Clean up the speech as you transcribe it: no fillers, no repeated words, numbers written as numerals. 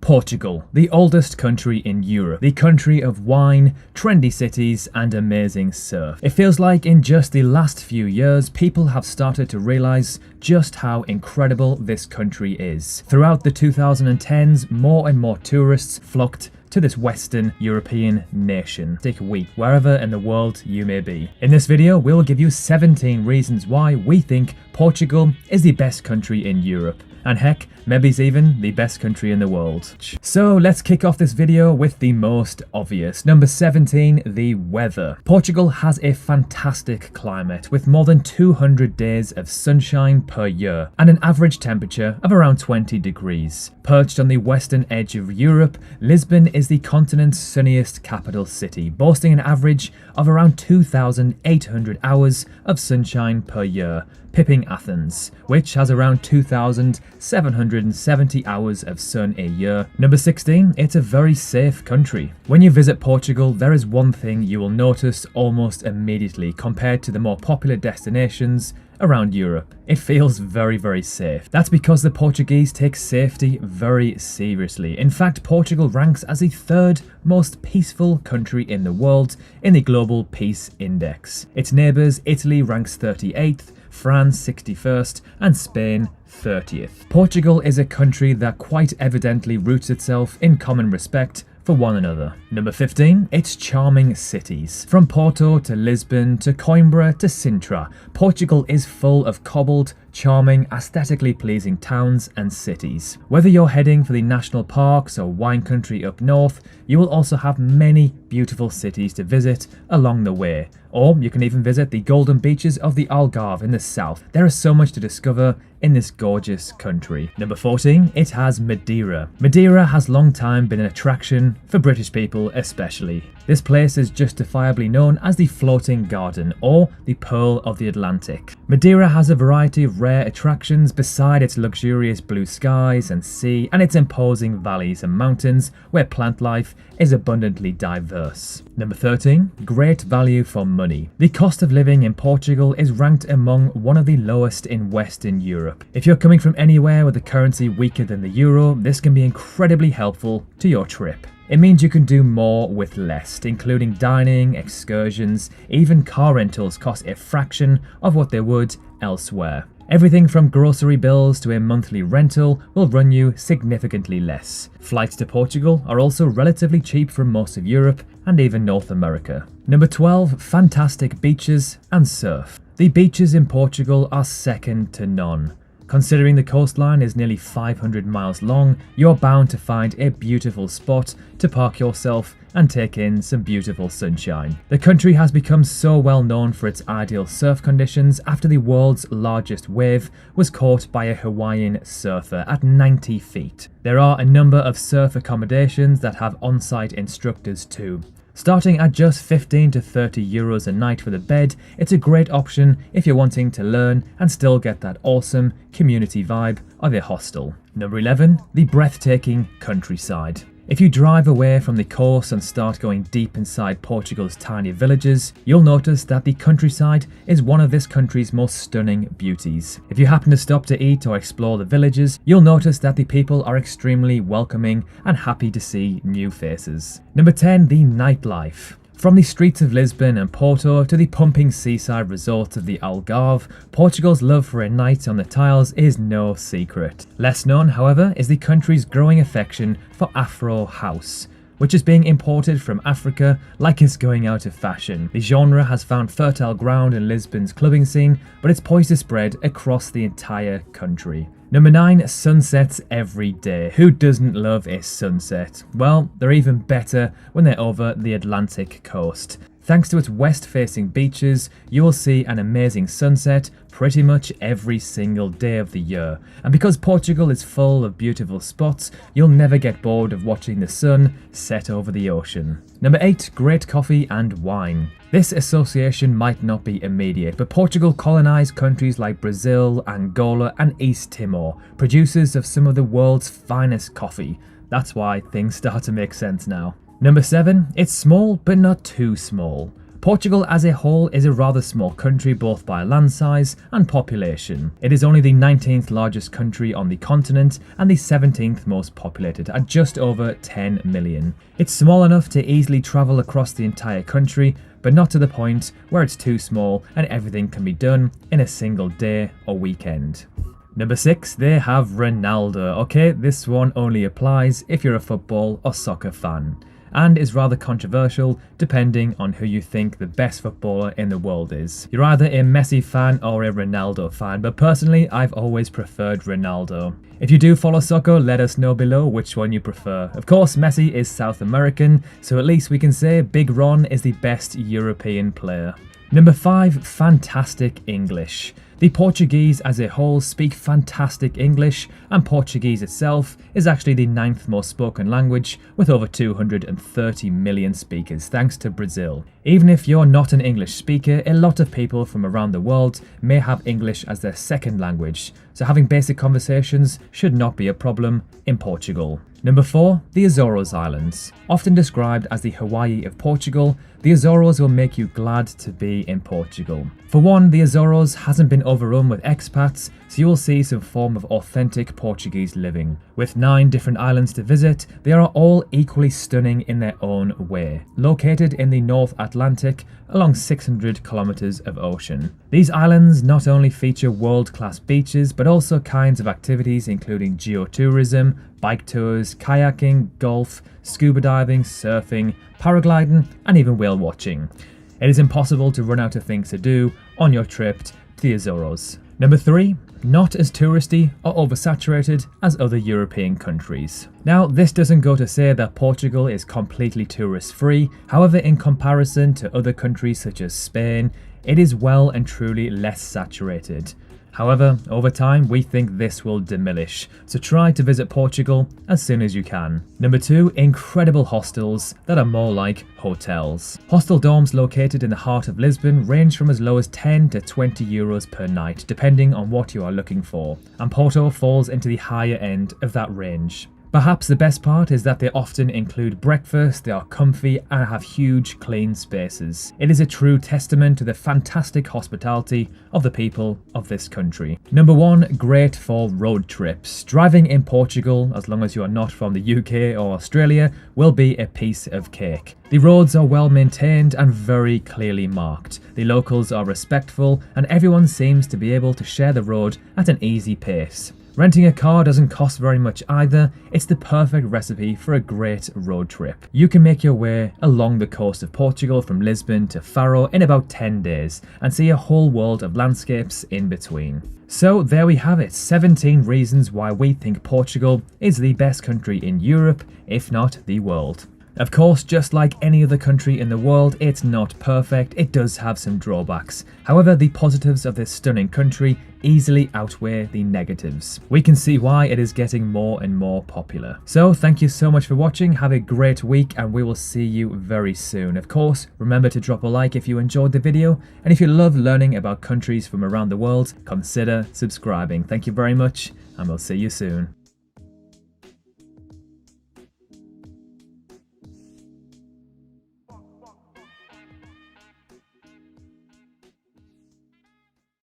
Portugal, the oldest country in Europe, the country of wine, trendy cities and amazing surf. It feels like in just the last few years, people have started to realise just how incredible this country is. Throughout the 2010s, more and more tourists flocked to this Western European nation. Take a week, wherever in the world you may be. In this video, we'll give you 17 reasons why we think Portugal is the best country in Europe. And heck, maybe it's even the best country in the world. So let's kick off this video with the most obvious. Number 17, the weather. Portugal has a fantastic climate with more than 200 days of sunshine per year and an average temperature of around 20 degrees. Perched on the western edge of Europe, Lisbon is the continent's sunniest capital city, boasting an average of around 2,800 hours of sunshine per year, pipping Athens, which has around 2,770 hours of sun a year. Number 16, it's a very safe country. When you visit Portugal, there is one thing you will notice almost immediately compared to the more popular destinations around Europe. It feels very safe. That's because the Portuguese take safety very seriously. In fact, Portugal ranks as the third most peaceful country in the world in the Global Peace Index. Its neighbours, Italy, ranks 38th, France 61st and Spain 30th. Portugal is a country that quite evidently roots itself in common respect for one another. Number 15, its charming cities. From Porto to Lisbon to Coimbra to Sintra, Portugal is full of cobbled, charming, aesthetically pleasing towns and cities. Whether you're heading for the national parks or wine country up north, you will also have many beautiful cities to visit along the way. Or you can even visit the golden beaches of the Algarve in the south. There is so much to discover in this gorgeous country. Number 14, it has Madeira. Madeira has long time been an attraction for British people especially. This place is justifiably known as the Floating Garden or the Pearl of the Atlantic. Madeira has a variety of rare attractions beside its luxurious blue skies and sea and its imposing valleys and mountains where plant life is abundantly diverse. Number 13, great value for money. The cost of living in Portugal is ranked among one of the lowest in Western Europe. If you're coming from anywhere with a currency weaker than the euro, this can be incredibly helpful to your trip. It means you can do more with less, including dining, excursions, even car rentals cost a fraction of what they would elsewhere. Everything from grocery bills to a monthly rental will run you significantly less. Flights to Portugal are also relatively cheap from most of Europe and even North America. Number 12, fantastic beaches and surf. The beaches in Portugal are second to none. Considering the coastline is nearly 500 miles long, you're bound to find a beautiful spot to park yourself and take in some beautiful sunshine. The country has become so well known for its ideal surf conditions after the world's largest wave was caught by a Hawaiian surfer at 90 feet. There are a number of surf accommodations that have on-site instructors too. Starting at just 15 to 30 euros a night for the bed, it's a great option if you're wanting to learn and still get that awesome community vibe of a hostel. Number 11, the breathtaking countryside. If you drive away from the coast and start going deep inside Portugal's tiny villages, you'll notice that the countryside is one of this country's most stunning beauties. If you happen to stop to eat or explore the villages, you'll notice that the people are extremely welcoming and happy to see new faces. Number 10, the nightlife. From the streets of Lisbon and Porto to the pumping seaside resorts of the Algarve, Portugal's love for a night on the tiles is no secret. Less known, however, is the country's growing affection for Afro House, which is being imported from Africa like it's going out of fashion. The genre has found fertile ground in Lisbon's clubbing scene, but it's poised to spread across the entire country. Number 9, sunsets every day. Who doesn't love a sunset? Well, they're even better when they're over the Atlantic coast. Thanks to its west-facing beaches, you will see an amazing sunset pretty much every single day of the year. And because Portugal is full of beautiful spots, you'll never get bored of watching the sun set over the ocean. Number 8, great coffee and wine. This association might not be immediate, but Portugal colonized countries like Brazil, Angola and East Timor, producers of some of the world's finest coffee. That's why things start to make sense now. Number 7, it's small but not too small. Portugal as a whole is a rather small country both by land size and population. It is only the 19th largest country on the continent and the 17th most populated at just over 10 million. It's small enough to easily travel across the entire country, but not to the point where it's too small and everything can be done in a single day or weekend. Number 6, they have Ronaldo. Okay, this one only applies if you're a football or soccer fan, and is rather controversial depending on who you think the best footballer in the world is. You're either a Messi fan or a Ronaldo fan, but personally I've always preferred Ronaldo. If you do follow soccer, let us know below which one you prefer. Of course, Messi is South American, so at least we can say Big Ron is the best European player. Number 5, fantastic English. The Portuguese as a whole speak fantastic English, and Portuguese itself is actually the 9th most spoken language with over 230 million speakers thanks to Brazil. Even if you're not an English speaker, a lot of people from around the world may have English as their second language, so having basic conversations should not be a problem in Portugal. Number 4, the Azores Islands. Often described as the Hawaii of Portugal, the Azores will make you glad to be in Portugal. For one, the Azores hasn't been overrun with expats, so you will see some form of authentic Portuguese living. With 9 different islands to visit, they are all equally stunning in their own way. Located in the North Atlantic, along 600 kilometers of ocean. These islands not only feature world-class beaches, but also kinds of activities including geotourism, bike tours, kayaking, golf, scuba diving, surfing, paragliding, and even whale watching. It is impossible to run out of things to do on your trip to the Azores. Number 3, not as touristy or oversaturated as other European countries. Now, this doesn't go to say that Portugal is completely tourist free. However, in comparison to other countries such as Spain, it is well and truly less saturated. However, over time, we think this will diminish, so try to visit Portugal as soon as you can. Number 2, incredible hostels that are more like hotels. Hostel dorms located in the heart of Lisbon range from as low as 10 to 20 euros per night, depending on what you are looking for, and Porto falls into the higher end of that range. Perhaps the best part is that they often include breakfast, they are comfy and have huge clean spaces. It is a true testament to the fantastic hospitality of the people of this country. Number 1, great for road trips. Driving in Portugal, as long as you are not from the UK or Australia, will be a piece of cake. The roads are well maintained and very clearly marked. The locals are respectful and everyone seems to be able to share the road at an easy pace. Renting a car doesn't cost very much either. It's the perfect recipe for a great road trip. You can make your way along the coast of Portugal from Lisbon to Faro in about 10 days and see a whole world of landscapes in between. So there we have it, 17 reasons why we think Portugal is the best country in Europe, if not the world. Of course, just like any other country in the world, it's not perfect, it does have some drawbacks. However, the positives of this stunning country easily outweigh the negatives. We can see why it is getting more and more popular. So thank you so much for watching, have a great week and we will see you very soon. Of course, remember to drop a like if you enjoyed the video, and if you love learning about countries from around the world, consider subscribing. Thank you very much and we'll see you soon.